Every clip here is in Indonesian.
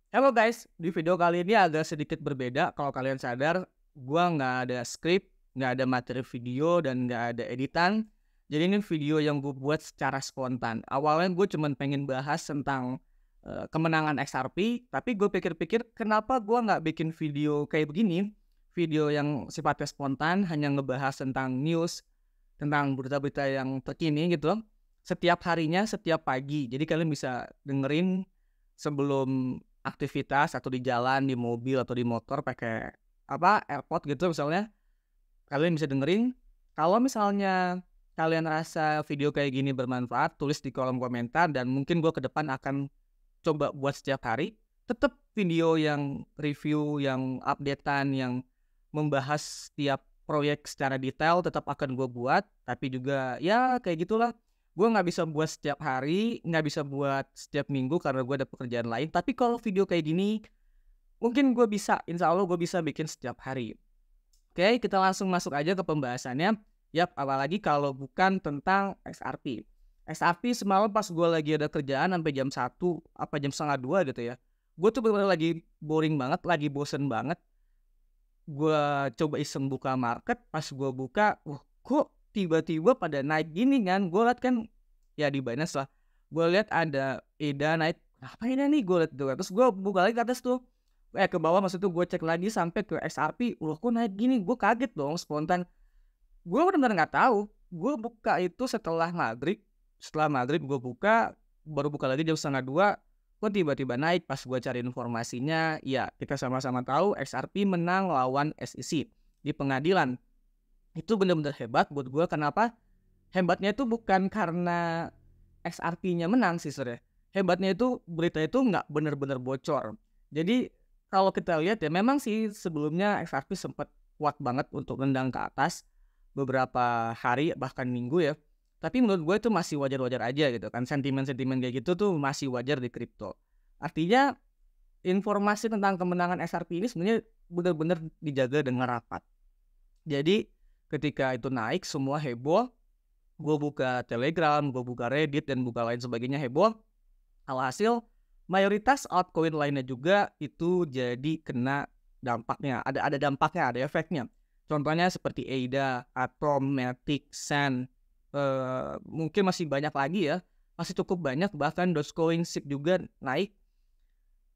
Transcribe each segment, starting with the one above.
Halo guys, di video kali ini agak sedikit berbeda. Kalau kalian sadar, gua nggak ada skrip, nggak ada materi video, dan nggak ada editan. Jadi ini video yang gue buat secara spontan. Awalnya gue cuman pengen bahas tentang kemenangan XRP, tapi gue pikir-pikir kenapa gua nggak bikin video kayak begini, video yang sifatnya spontan, hanya ngebahas tentang news, tentang berita-berita yang terkini gitu loh. Setiap harinya, setiap pagi. Jadi kalian bisa dengerin sebelum aktivitas atau di jalan, di mobil atau di motor pakai AirPod gitu misalnya, kalian bisa dengerin. Kalau misalnya kalian rasa video kayak gini bermanfaat, tulis di kolom komentar dan mungkin gue ke depan akan coba buat setiap hari. Tetap video yang review, yang updatean, yang membahas setiap proyek secara detail tetap akan gue buat, tapi juga ya kayak gitulah. Gue nggak bisa buat setiap hari, nggak bisa buat setiap minggu karena gue ada pekerjaan lain. Tapi kalau video kayak gini, mungkin gue bisa, insya Allah gue bisa bikin setiap hari. Oke, kita langsung masuk aja ke pembahasannya. Yap, apalagi kalau bukan tentang XRP. XRP semalam pas gue lagi ada kerjaan sampai jam 1 apa jam setengah 2 gitu ya. Gue tuh bener-bener lagi boring banget, lagi bosen banget. Gue coba iseng buka market, pas gue buka, wah kok tiba-tiba pada naik gini kan. Gue liat kan, ya di Binance lah. Gue lihat ada EDA naik, apa ini nih gue liat tuh. Terus gue buka lagi ke atas tuh, ke bawah maksud tuh gue cek lagi sampai ke XRP, wah kok naik gini. Gue kaget dong spontan. Gue benar-benar nggak tahu. Gue buka itu setelah maghrib. Setelah maghrib gue buka, baru buka lagi jam setengah 2. Kok tiba-tiba naik. Pas gue cari informasinya, ya kita sama-sama tahu XRP menang lawan SEC di pengadilan. Itu benar-benar hebat buat gue. Kenapa? Hebatnya itu bukan karena XRP-nya menang sih sebenarnya. Hebatnya itu berita itu nggak benar-benar bocor. Jadi kalau kita lihat ya memang sih sebelumnya XRP sempat kuat banget untuk nendang ke atas beberapa hari bahkan minggu ya. Tapi menurut gue itu masih wajar-wajar aja gitu kan. Sentimen-sentimen kayak gitu tuh masih wajar di kripto. Artinya informasi tentang kemenangan XRP ini sebenarnya benar-benar dijaga dengan rapat. Jadi ketika itu naik semua heboh. Gue buka Telegram, gue buka Reddit dan buka lain sebagainya heboh. Alhasil mayoritas altcoin lainnya juga itu jadi kena dampaknya. Ada dampaknya, ada efeknya. Contohnya seperti ADA, Atom, Matic, Sand, mungkin masih banyak lagi ya. Masih cukup banyak, bahkan Dogecoin, SIP juga naik.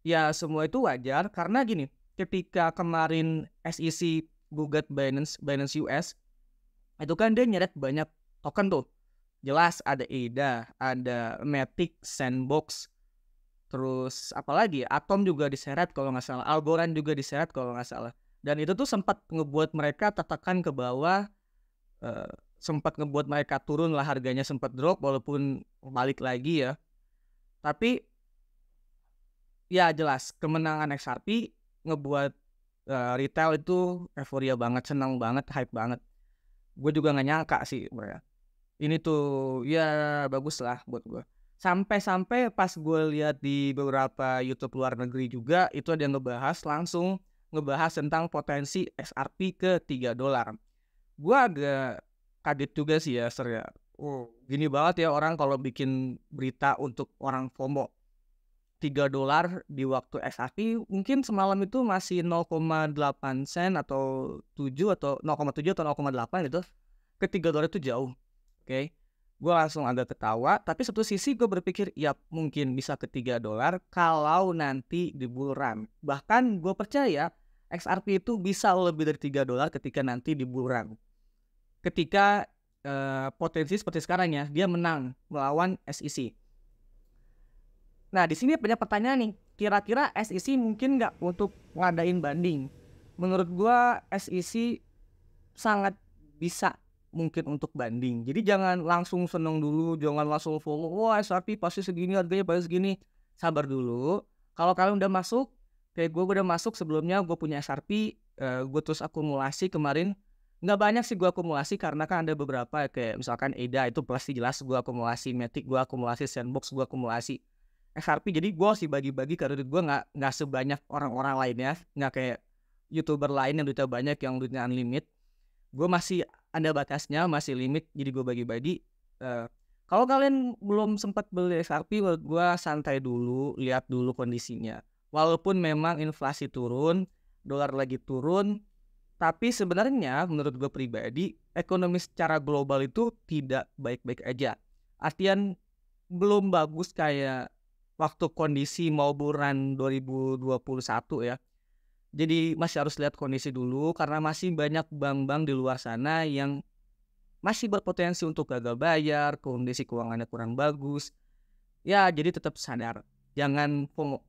Ya semua itu wajar karena gini, ketika kemarin SEC gugat Binance US, itu kan dia nyeret banyak token tuh. Jelas ada ADA, ada Matic, Sandbox, terus apalagi Atom juga diseret kalau nggak salah, Algorand juga diseret kalau nggak salah. Dan itu tuh sempat ngebuat mereka tertekan ke bawah, sempat ngebuat mereka turun lah harganya, sempat drop walaupun balik lagi ya. Tapi ya jelas kemenangan XRP ngebuat retail itu euforia banget, senang banget, hype banget. Gue juga nggak nyangka sih bro. Ini tuh ya bagus lah buat gue. Sampai-sampai pas gue lihat di beberapa YouTube luar negeri juga itu ada yang langsung ngebahas tentang potensi XRP ke $3. Gue agak kaget juga sih ya Ser ya. Oh, gini banget ya orang kalau bikin berita untuk orang FOMO. $3 di waktu XRP mungkin semalam itu masih 0,8 sen atau 7 atau 0,7 atau 0,8 gitu. Ke $3 itu jauh. Oke, gue langsung agak ketawa. Tapi satu sisi gue berpikir, ya mungkin bisa ke $3 kalau nanti di bull run. Bahkan gue percaya XRP itu bisa lebih dari $3 ketika nanti di bull run. Ketika potensi seperti sekarang ya, dia menang melawan SEC. Nah di sini banyak pertanyaan nih. Kira-kira SEC mungkin nggak untuk ngadain banding? Menurut gue SEC sangat bisa mungkin untuk banding. Jadi jangan langsung seneng dulu, jangan langsung follow. Wah SRP pasti segini harganya pasti segini. Sabar dulu. Kalau kalian udah masuk, kayak gue udah masuk sebelumnya, gue punya SRP, gue terus akumulasi kemarin. Nggak banyak sih gue akumulasi karena kan ada beberapa kayak misalkan EDA itu pasti jelas gue akumulasi, Matic gue akumulasi, Sandbox gue akumulasi. SRP jadi gue sih bagi-bagi karena duit gue nggak sebanyak orang-orang lainnya, nggak kayak YouTuber lain yang duitnya banyak yang duitnya unlimited. Gue masih ada batasnya, masih limit, jadi gue bagi-bagi. Kalau kalian belum sempat beli XRP, menurut gue santai dulu, lihat dulu kondisinya. Walaupun memang inflasi turun, dolar lagi turun, tapi sebenarnya menurut gue pribadi, ekonomi secara global itu tidak baik-baik aja. Artian belum bagus kayak waktu kondisi mau bulan 2021 ya. Jadi masih harus lihat kondisi dulu karena masih banyak bank-bank di luar sana yang masih berpotensi untuk gagal bayar, kondisi keuangannya kurang bagus. Ya, jadi tetap sadar, jangan FOMO.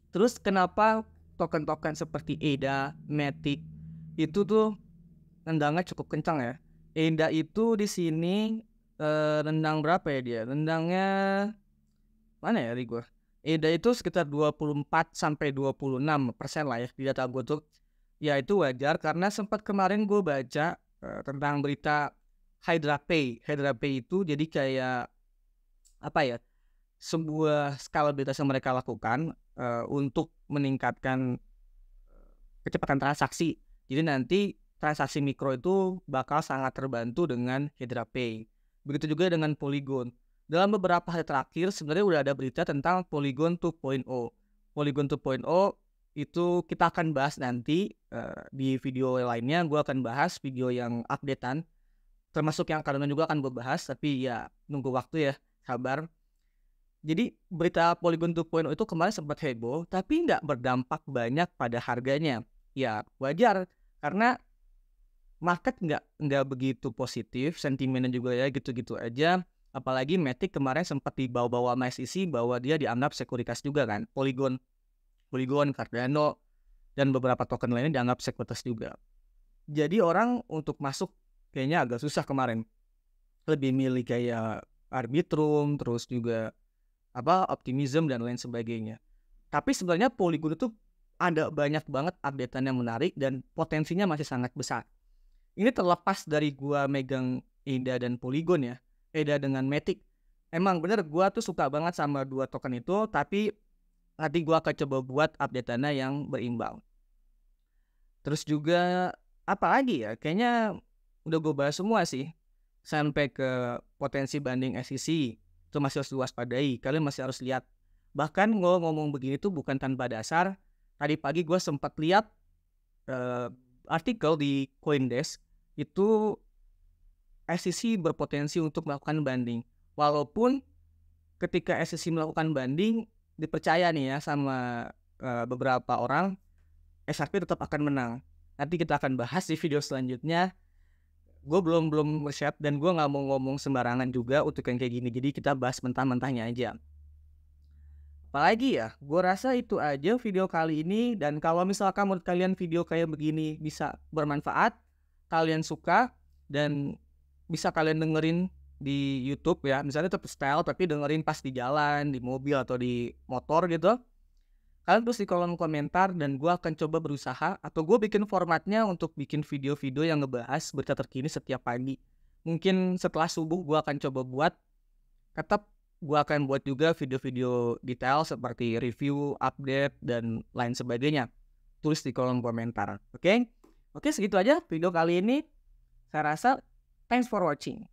Terus kenapa token-token seperti ADA, Matic itu tuh nendangnya cukup kencang ya. ADA itu di sini nendang berapa ya dia? Nendangnya mana ya gue? ADA itu sekitar 24-26% lah ya di data gue tuh. Ya itu wajar karena sempat kemarin gue baca tentang berita Hydra Pay. Hydra Pay itu jadi kayak apa ya? Sebuah skalabilitas yang mereka lakukan untuk meningkatkan kecepatan transaksi. Jadi nanti transaksi mikro itu bakal sangat terbantu dengan Hydra Pay. Begitu juga dengan Polygon. Dalam beberapa hari terakhir sebenarnya udah ada berita tentang Polygon 2.0. Polygon 2.0 itu kita akan bahas nanti di video lainnya. Gue akan bahas video yang updatean, termasuk yang kalian juga akan gue bahas. Tapi ya nunggu waktu ya, sabar. Jadi berita Polygon 2.0 itu kemarin sempat heboh, tapi nggak berdampak banyak pada harganya. Ya wajar, karena market nggak begitu positif, sentimennya juga ya gitu-gitu aja. Apalagi Matic kemarin sempat dibawa-bawa sama SEC bahwa dia dianggap sekuritas juga kan. Polygon, Cardano, dan beberapa token lainnya dianggap sekuritas juga. Jadi orang untuk masuk kayaknya agak susah kemarin. Lebih milih kayak Arbitrum, terus juga Optimism dan lain sebagainya. Tapi sebenarnya Polygon itu ada banyak banget updatean yang menarik dan potensinya masih sangat besar. Ini terlepas dari gua megang ADA dan Polygon ya, ADA dengan Matic. Emang bener gua tuh suka banget sama dua token itu, tapi nanti gua akan coba buat updateannya yang berimbang. Terus juga apa lagi ya? Kayaknya udah gue bahas semua sih. Sampai ke potensi banding SEC itu masih harus diwaspadai. Kalian masih harus lihat. Bahkan gue ngomong begini tuh bukan tanpa dasar. Tadi pagi gue sempat lihat artikel di CoinDesk itu SEC berpotensi untuk melakukan banding. Walaupun ketika SEC melakukan banding dipercaya nih ya sama beberapa orang, XRP tetap akan menang. Nanti kita akan bahas di video selanjutnya. Gue belum share dan gue nggak mau ngomong sembarangan juga untuk yang kayak gini. Jadi kita bahas mentah-mentahnya aja. Apalagi ya, gue rasa itu aja video kali ini. Dan kalau misalkan menurut kalian video kayak begini bisa bermanfaat, kalian suka dan bisa kalian dengerin di YouTube ya. Misalnya tetap style tapi dengerin pas di jalan, di mobil atau di motor gitu. Kalian tulis di kolom komentar dan gue akan coba berusaha atau gue bikin formatnya untuk bikin video-video yang ngebahas berita terkini setiap pagi. Mungkin setelah subuh gue akan coba buat. Tetap gue akan buat juga video-video detail seperti review, update, dan lain sebagainya. Tulis di kolom komentar. Oke, segitu aja video kali ini. Saya rasa thanks for watching.